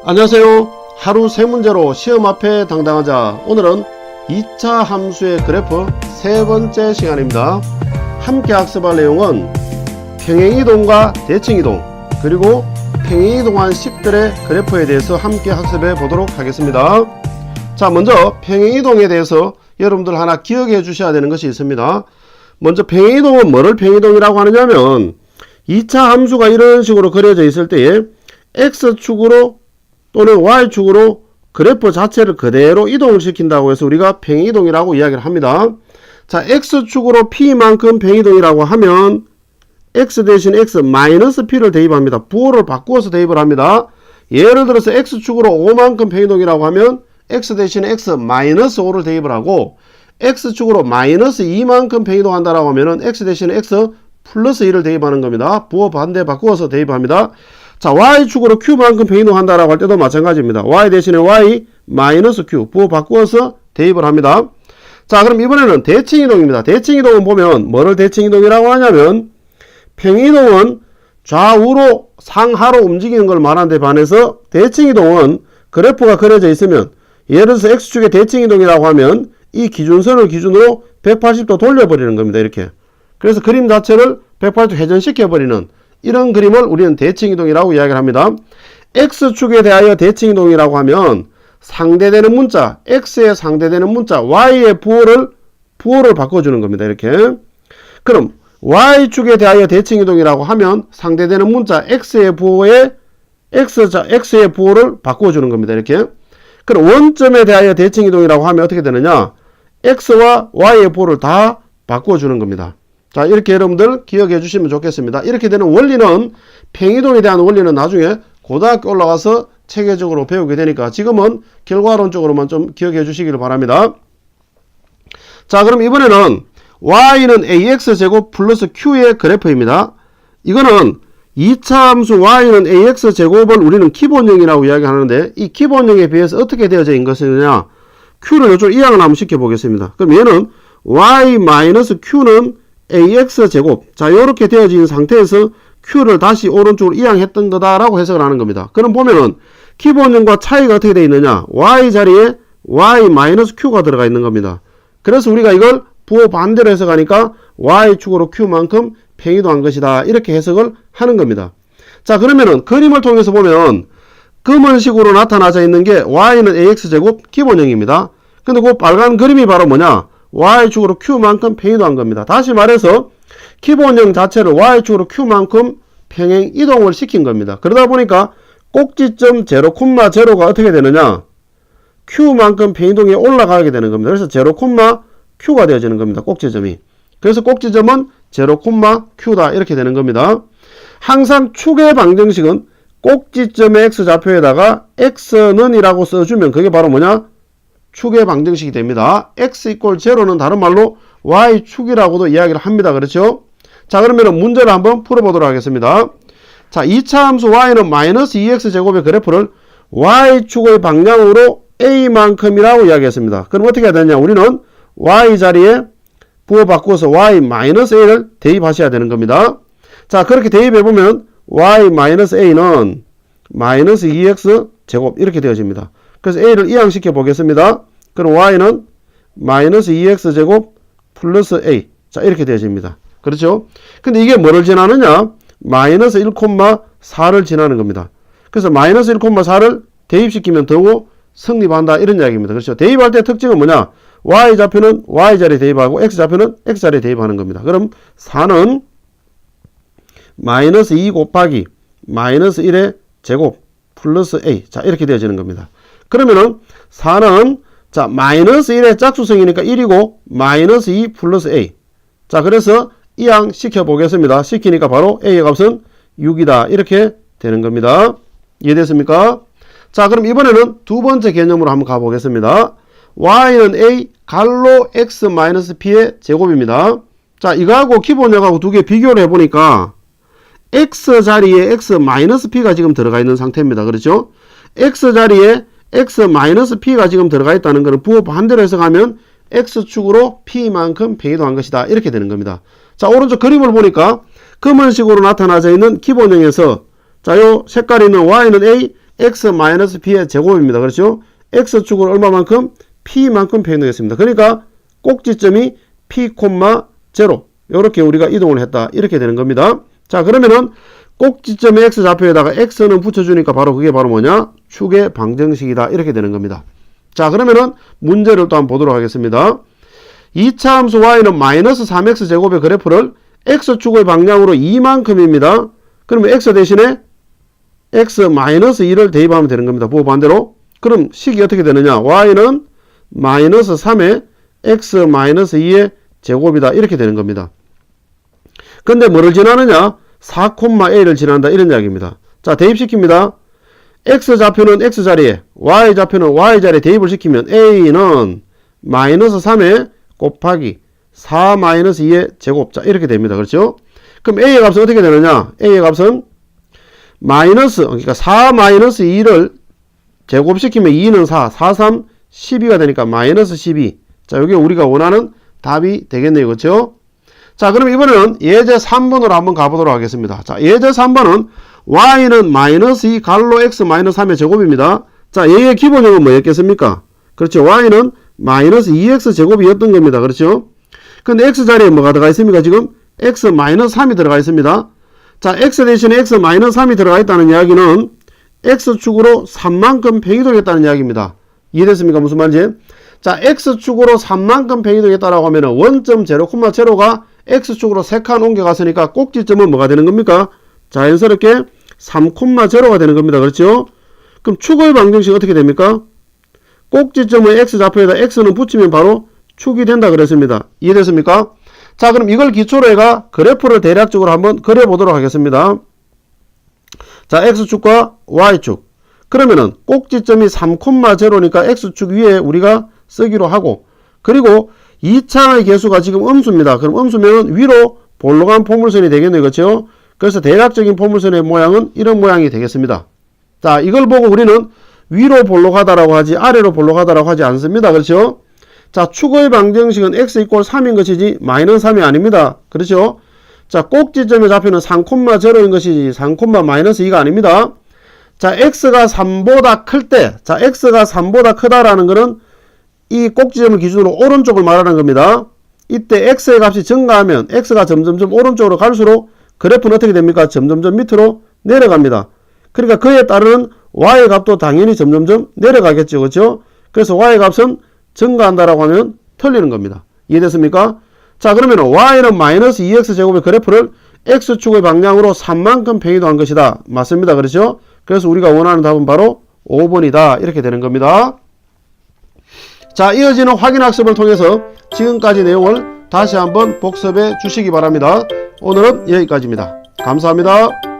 안녕하세요. 하루 세 문제로 시험 앞에 당당하자. 오늘은 2차 함수의 그래프 세 번째 시간입니다. 함께 학습할 내용은 평행이동과 대칭이동 그리고 평행이동한 식들의 그래프에 대해서 함께 학습해 보도록 하겠습니다. 자, 먼저 평행이동에 대해서 여러분들 하나 기억해 주셔야 되는 것이 있습니다. 먼저 평행이동은 뭐를 평행이동이라고 하느냐면 2차 함수가 이런 식으로 그려져 있을 때에 X축으로 또는 Y축으로 그래프 자체를 그대로 이동을 시킨다고 해서 우리가 평행이동이라고 이야기를 합니다. 자, X축으로 P만큼 평행이동이라고 하면 X 대신 X 마이너스 P를 대입합니다. 부호를 바꾸어서 대입을 합니다. 예를 들어서 X축으로 5만큼 평행이동이라고 하면 X 대신 X 마이너스 5를 대입을 하고 X축으로 마이너스 2만큼 평행이동한다라고 하면은 X 대신 X 플러스 1을 대입하는 겁니다. 부호 반대 바꾸어서 대입합니다. 자, Y축으로 Q만큼 평행이동한다라고 할 때도 마찬가지입니다. Y 대신에 Y 마이너스 Q 부호 바꾸어서 대입을 합니다. 자, 그럼 이번에는 대칭이동입니다. 대칭이동은 보면 뭐를 대칭이동이라고 하냐면 평행이동은 좌우로 상하로 움직이는 걸 말하는데 반해서 대칭이동은 그래프가 그려져 있으면 예를 들어서 X축의 대칭이동이라고 하면 이 기준선을 기준으로 180도 돌려버리는 겁니다. 이렇게. 그래서 그림 자체를 180도 회전시켜버리는 이런 그림을 우리는 대칭이동이라고 이야기를 합니다. X축에 대하여 대칭이동이라고 하면 상대되는 문자, X에 상대되는 문자, Y의 부호를 바꿔주는 겁니다. 이렇게. 그럼 Y축에 대하여 대칭이동이라고 하면 상대되는 문자, X의 부호를 바꿔주는 겁니다. 이렇게. 그럼 원점에 대하여 대칭이동이라고 하면 어떻게 되느냐? X와 Y의 부호를 다 바꿔주는 겁니다. 자, 이렇게 여러분들 기억해 주시면 좋겠습니다. 이렇게 되는 원리는 평행이동에 대한 원리는 나중에 고등학교 올라가서 체계적으로 배우게 되니까 지금은 결과론적으로만 좀 기억해 주시길 바랍니다. 자, 그럼 이번에는 y는 ax제곱 플러스 q의 그래프입니다. 이거는 2차 함수 y는 ax제곱을 우리는 기본형이라고 이야기하는데 이 기본형에 비해서 어떻게 되어져 있는 것이냐? q를 이쪽 이항을 한번 시켜보겠습니다. 그럼 얘는 y-q는 ax제곱. 자, 이렇게 되어진 상태에서 q를 다시 오른쪽으로 이항했던 거다라고 해석을 하는 겁니다. 그럼 보면은 기본형과 차이가 어떻게 되어 있느냐? y 자리에 y-q가 들어가 있는 겁니다. 그래서 우리가 이걸 부호 반대로 해석하니까 y축으로 q만큼 평행이동한 것이다. 이렇게 해석을 하는 겁니다. 자, 그러면은 그림을 통해서 보면 금은식으로 나타나져 있는 게 y는 ax제곱 기본형입니다. 근데 그 빨간 그림이 바로 뭐냐? Y축으로 Q만큼 평행이동한 겁니다. 다시 말해서 기본형 자체를 Y축으로 Q만큼 평행 이동을 시킨 겁니다. 그러다 보니까 꼭지점 0,0가 어떻게 되느냐? Q만큼 평행이동이 올라가게 되는 겁니다. 그래서 0,Q가 되어지는 겁니다. 꼭지점이. 그래서 꼭지점은 0,Q다 이렇게 되는 겁니다. 항상 축의 방정식은 꼭지점의 X좌표에다가 X는 이라고 써주면 그게 바로 뭐냐? 축의 방정식이 됩니다. x = 0는 다른 말로 y축이라고도 이야기를 합니다. 그렇죠? 자, 그러면 문제를 한번 풀어보도록 하겠습니다. 자, 2차 함수 y는 마이너스 2x제곱의 그래프를 y축의 방향으로 a만큼이라고 이야기했습니다. 그럼 어떻게 해야 되냐? 우리는 y 자리에 부호 바꾸어서 y-a를 대입하셔야 되는 겁니다. 자, 그렇게 대입해보면 y-a는 마이너스 2x제곱 이렇게 되어집니다. 그래서 a를 이항시켜 보겠습니다. 그럼 y는 마이너스 2x제곱 플러스 a. 자, 이렇게 되어집니다. 그렇죠? 근데 이게 뭐를 지나느냐? 마이너스 1,4를 지나는 겁니다. 그래서 마이너스 1,4를 대입시키면 더욱 성립한다. 이런 이야기입니다. 그렇죠? 대입할 때 특징은 뭐냐? y좌표는 y자리에 대입하고 x좌표는 x자리에 대입하는 겁니다. 그럼 4는 마이너스 2 곱하기 마이너스 1의 제곱 플러스 a. 자, 이렇게 되어지는 겁니다. 그러면은 4는 자 마이너스 1의 짝수성이니까 1이고 마이너스 2 플러스 a. 자, 그래서 이항 시켜 보겠습니다. 시키니까 바로 a의 값은 6이다. 이렇게 되는 겁니다. 이해됐습니까? 자, 그럼 이번에는 두 번째 개념으로 한번 가보겠습니다. y는 a 갈로 x-p의 제곱입니다. 자, 이거하고 기본형하고 두 개 비교를 해보니까 x 자리에 x-p가 지금 들어가 있는 상태입니다. 그렇죠? x 자리에 x-p가 지금 들어가 있다는 것은 부호 반대로 해석하면 x축으로 p만큼 평행이동한 것이다. 이렇게 되는 겁니다. 자, 오른쪽 그림을 보니까 금은식으로 나타나져 있는 기본형에서 자, 요 색깔이 있는 y는 a, x-b의 제곱입니다. 그렇죠? x축을 얼마만큼? p만큼 표현되겠습니다. 그러니까 꼭지점이 p, 0 이렇게 우리가 이동을 했다. 이렇게 되는 겁니다. 자, 그러면은 꼭지점의 x좌표에다가 x는 붙여주니까 바로 그게 바로 뭐냐? 축의 방정식이다. 이렇게 되는 겁니다. 자, 그러면은 문제를 또 한번 보도록 하겠습니다. 2차 함수 y는 마이너스 3x 제곱의 그래프를 x축의 방향으로 2만큼입니다. 그러면 x 대신에 x 마이너스 2를 대입하면 되는 겁니다. 부호 반대로. 그럼 식이 어떻게 되느냐? y는 마이너스 3의 x 마이너스 2의 제곱이다. 이렇게 되는 겁니다. 근데 뭐를 지나느냐? 4,a를 지난다. 이런 이야기입니다. 자, 대입시킵니다. x좌표는 x자리에, y좌표는 y자리에 대입을 시키면 a는 마이너스 3의 곱하기 4 마이너스 2의 제곱. 자, 이렇게 됩니다. 그렇죠? 그럼 a의 값은 어떻게 되느냐? a의 값은 마이너스, 그러니까 4 마이너스 2를 제곱시키면 2는 4, 4, 3, 12가 되니까 마이너스 12. 자, 여기 우리가 원하는 답이 되겠네요. 그렇죠? 자, 그럼 이번에는 예제 3번으로 한번 가보도록 하겠습니다. 자, 예제 3번은 y는 마이너스 2 갈로 x 마이너스 3의 제곱입니다. 자, 얘의 기본형은 뭐였겠습니까? 그렇죠. y는 마이너스 2x 제곱이었던 겁니다. 그렇죠? 근데 x자리에 뭐가 들어가 있습니까? 지금 x 마이너스 3이 들어가 있습니다. 자, x 대신에 x 마이너스 3이 들어가 있다는 이야기는 x축으로 3만큼 변이되겠다는 이야기입니다. 이해됐습니까? 무슨 말인지? 자, x축으로 3만큼 변이되겠다라고 하면 원점 0,0가 x축으로 3칸 옮겨갔으니까 꼭지점은 뭐가 되는 겁니까? 자연스럽게 3,0가 되는 겁니다. 그렇죠? 그럼 축의 방정식 어떻게 됩니까? 꼭지점의 x좌표에다 x는 붙이면 바로 축이 된다 그랬습니다. 이해됐습니까? 자, 그럼 이걸 기초로 해가 그래프를 대략적으로 한번 그려보도록 하겠습니다. 자, x축과 y축. 그러면은 꼭지점이 3,0니까 x축 위에 우리가 쓰기로 하고, 그리고 2차의 개수가 지금 음수입니다. 그럼 음수면 위로 볼록한 포물선이 되겠네요. 그렇죠? 그래서 대략적인 포물선의 모양은 이런 모양이 되겠습니다. 자, 이걸 보고 우리는 위로 볼록하다라고 하지 아래로 볼록하다라고 하지 않습니다. 그렇죠? 자, 축의 방정식은 x 이퀄 3인 것이지 마이너스 3이 아닙니다. 그렇죠? 자, 꼭지점의 좌표는 3,0인 것이지 3,-2가 아닙니다. 자, x가 3보다 클 때, 자, x가 3보다 크다라는 것은 이 꼭지점을 기준으로 오른쪽을 말하는 겁니다. 이때 x의 값이 증가하면 x가 점점점 오른쪽으로 갈수록 그래프는 어떻게 됩니까? 점점점 밑으로 내려갑니다. 그러니까 그에 따르는 y의 값도 당연히 점점점 내려가겠죠. 그렇죠? 그래서 y의 값은 증가한다라고 하면 틀리는 겁니다. 이해됐습니까? 자, 그러면 y는 마이너스 2x 제곱의 그래프를 x축의 방향으로 3만큼 변이도한 것이다. 맞습니다. 그렇죠? 그래서 우리가 원하는 답은 바로 5번이다. 이렇게 되는 겁니다. 자, 이어지는 확인학습을 통해서 지금까지 내용을 다시 한번 복습해 주시기 바랍니다. 오늘은 여기까지입니다. 감사합니다.